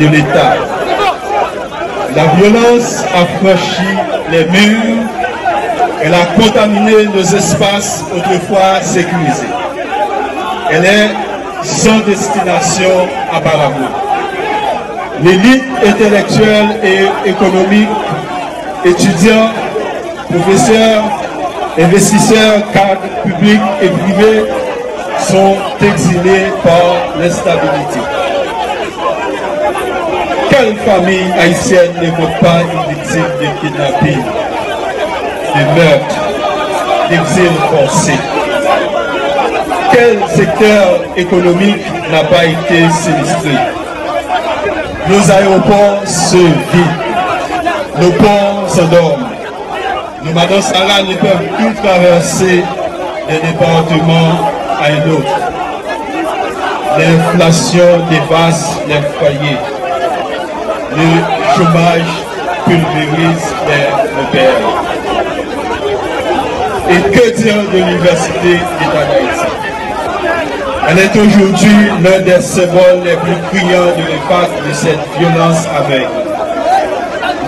de l'État. La violence a franchi les murs, elle a contaminé nos espaces autrefois sécurisés. Elle est sans destination apparemment. L'élite intellectuelle et économique, étudiants, professeurs, investisseurs, cadres publics et privés sont exilés par l'instabilité. Quelle famille haïtienne ne compte pas une victime de kidnapping, de meurtre, d'exil forcé? Quel secteur économique n'a pas été sinistré? Nos aéroports se vident, nos ports s'endorment. Nos Madame Sarah ne peuvent plus traverser d'un département à un autre. L'inflation dépasse les foyers. Le chômage pulvérise les repères. Et que dire de l'Université d'État d'Haïti? Elle est aujourd'hui l'un des symboles les plus criants de l'impact de cette violence aveugle.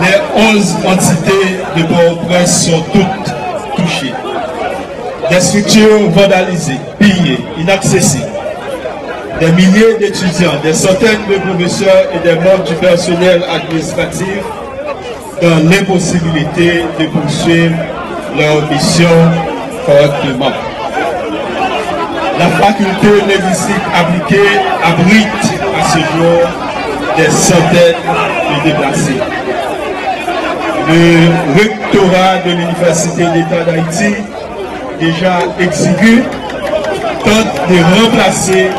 Les 11 entités de Port-au-Prince sont toutes touchées. Des structures vandalisées, pillées, inaccessibles. Des milliers d'étudiants, des centaines de professeurs et des membres du personnel administratif dans l'impossibilité de poursuivre leur mission correctement. La faculté linguistique appliquée abrite à ce jour des centaines de déplacés. Le rectorat de l'Université d'État d'Haïti, déjà exigu, tente de remplacer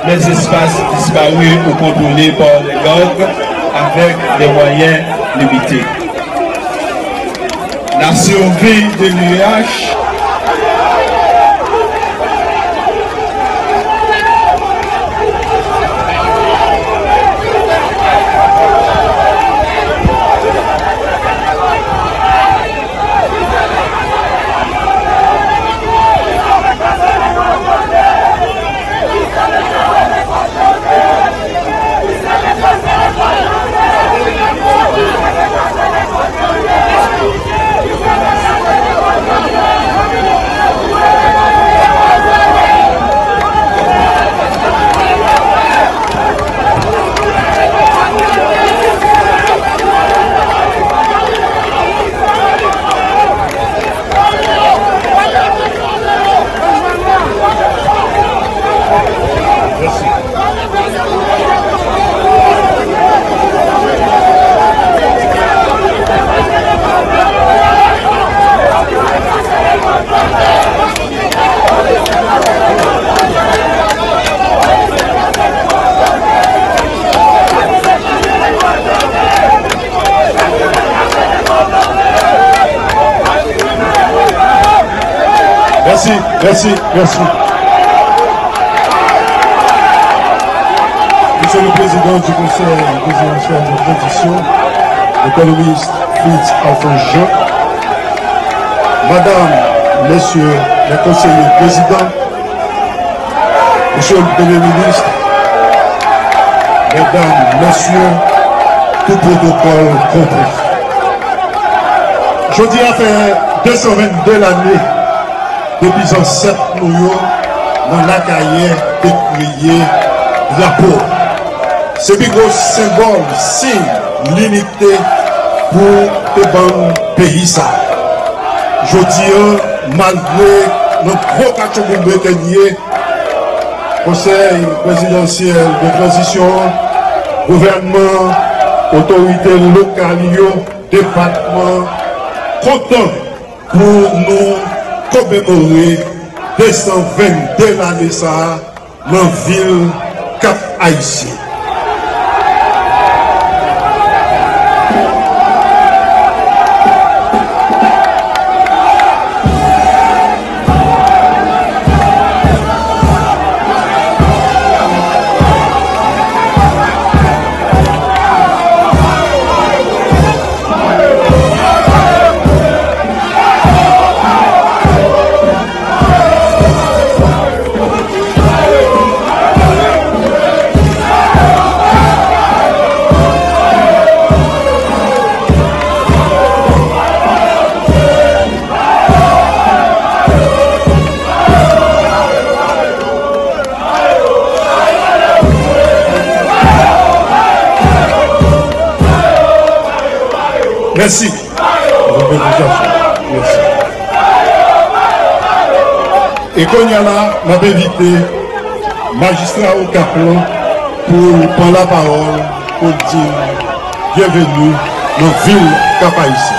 les espaces disparus ou contrôlés par les gangs avec des moyens limités. La survie de l'UH Merci. Monsieur le Président du Conseil présidentiel de transition, l'économiste Fritz Alphonse-Jean, Madame, Messieurs les conseillers présidents, Monsieur le Premier ministre, Mesdames, Messieurs, tout protocole compris. Je dis à faire 222 l'année depuis en 7 nous dans la carrière de crier drapeau. C'est un gros symbole, signe, limité pour le bon pays. Ça. Je dis, malgré notre gros cachot gagné, Conseil présidentiel de transition, gouvernement, autorité locale, département, content pour nous commémorer 222 l'année ça dans la ville Cap Haïtien. Merci. Merci. Et quand il y a là, on va inviter magistrat au Caplan pour prendre la parole, pour dire bienvenue dans la ville Cap-Haïtien.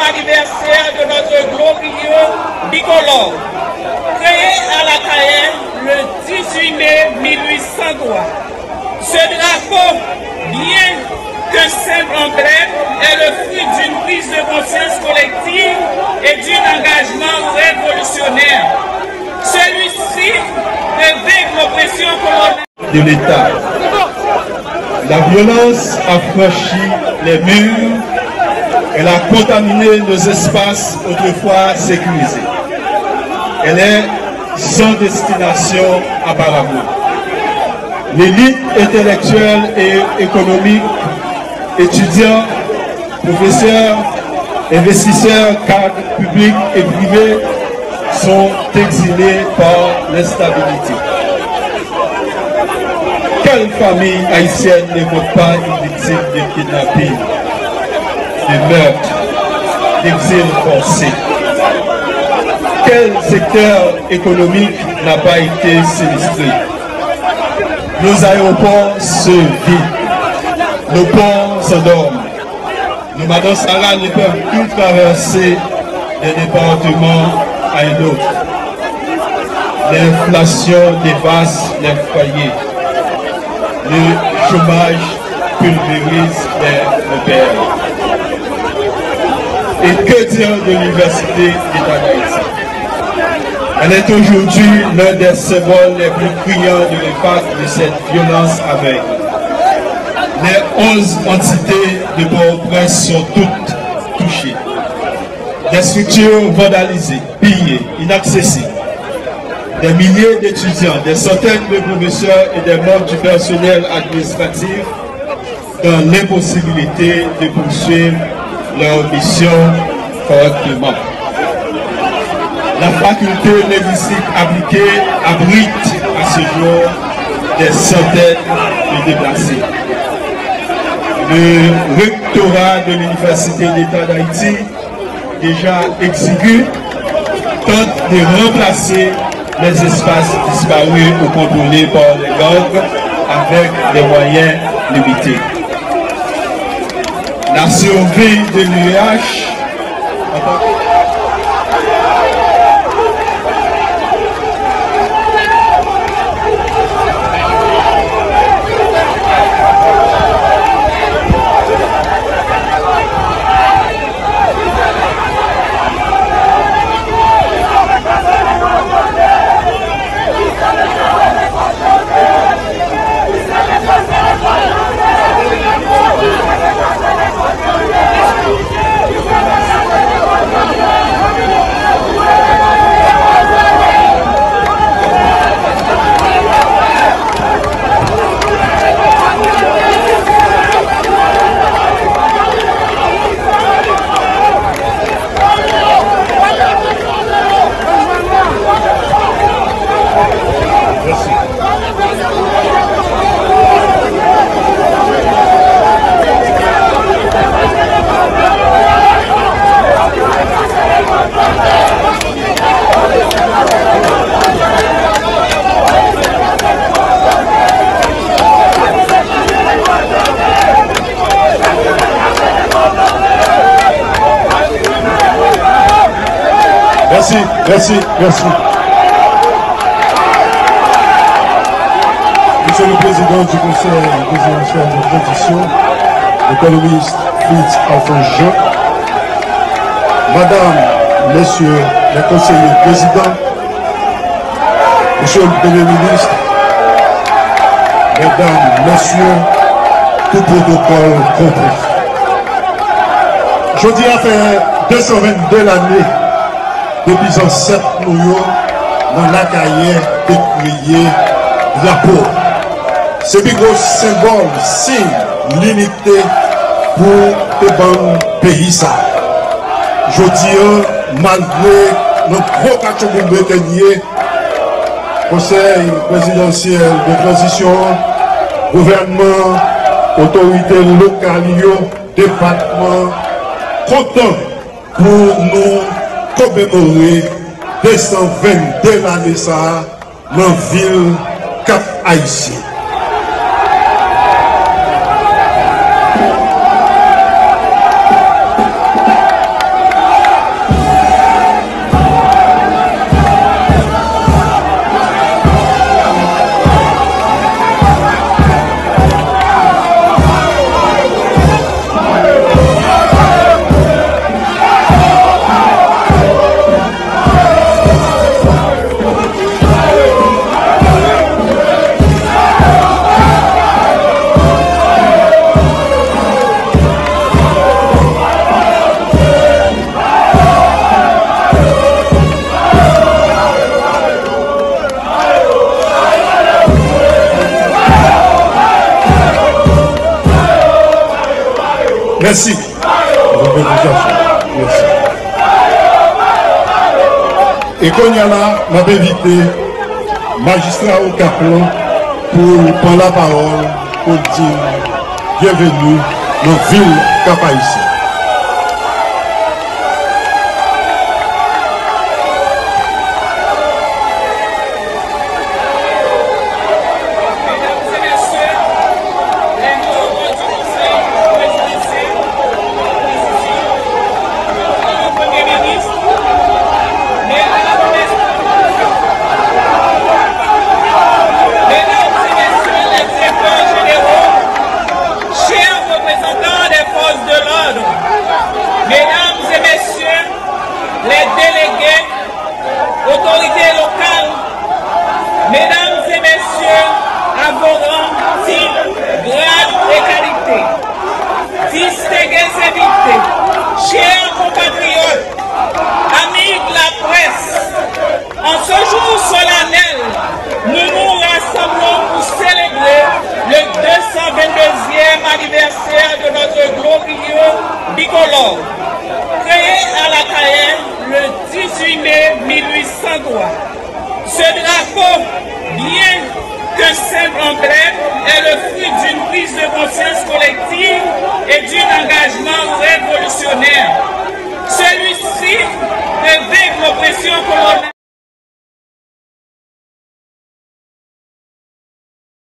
Anniversaire de notre glorieux bicolore, créé à la Cayenne le 18 mai 1803. Ce drapeau, bien que simple emblème, est le fruit d'une prise de conscience collective et d'un engagement révolutionnaire. Celui-ci devait l'oppression coloniale de l'État. La violence a franchi les murs. Elle a contaminé nos espaces autrefois sécurisés. Elle est sans destination apparemment. L'élite intellectuelle et économique, étudiants, professeurs, investisseurs, cadres publics et privés sont exilés par l'instabilité. Quelle famille haïtienne ne voit pas une victime de kidnapping, de meurtre, d'exil forcé? Quel secteur économique n'a pas été sinistré? Nos aéroports se vident, nos ports s'endorment, nos Madame Sarah ne peuvent plus traverser d'un département à un autre. L'inflation dévaste les foyers, le chômage pulvérise les repères. Et que dire de l'Université d'État d'Haïti? Elle est aujourd'hui l'un des symboles les plus criants de l'impact de cette violence aveugle. Les 11 entités de Port-au-Prince sont toutes touchées. Des structures vandalisées, pillées, inaccessibles. Des milliers d'étudiants, des centaines de professeurs et des membres du personnel administratif dans l'impossibilité de poursuivre leur mission correctement. La faculté linguistique appliquée abrite à ce jour des centaines de déplacés. Le rectorat de l'Université d'État d'Haïti, déjà exigu, tente de remplacer les espaces disparus ou contrôlés par les gangs avec des moyens limités. La survie de l'UH Merci, merci. Monsieur le Président du Conseil présidentiel de transition, l'économiste Fritz Alphonse Jean, Madame, Messieurs les conseillers présidents, Monsieur le Premier ministre, Mesdames, Messieurs, tout protocole compris. Je dis à faire 222 l'année depuis 7 nous dans la carrière de crier drapeau. C'est un gros symbole, signe l'unité pour le bon pays. Ça. Je dis, malgré notre gros cachot de Conseil présidentiel de transition, gouvernement, autorité locale, département, content pour nous commémorer 222 l'année ça dans la ville Cap Haïtien. Merci. Merci. Et qu'on y a là, m'a invité magistrat au Caplan pour prendre la parole, pour dire bienvenue dans la ville Cap Haïtien. autorités locales, mesdames et messieurs, avocats, titres, grades et qualités, distingués invités, chers compatriotes, amis de la presse, en ce jour solennel, nous nous rassemblons pour célébrer le 222e anniversaire de notre glorieux bicolore, créé à la Cayenne le 18 mai 1803. Ce drapeau, bien que simple emblème, est le fruit d'une prise de conscience collective et d'un engagement révolutionnaire. Celui-ci devait l'oppression coloniale.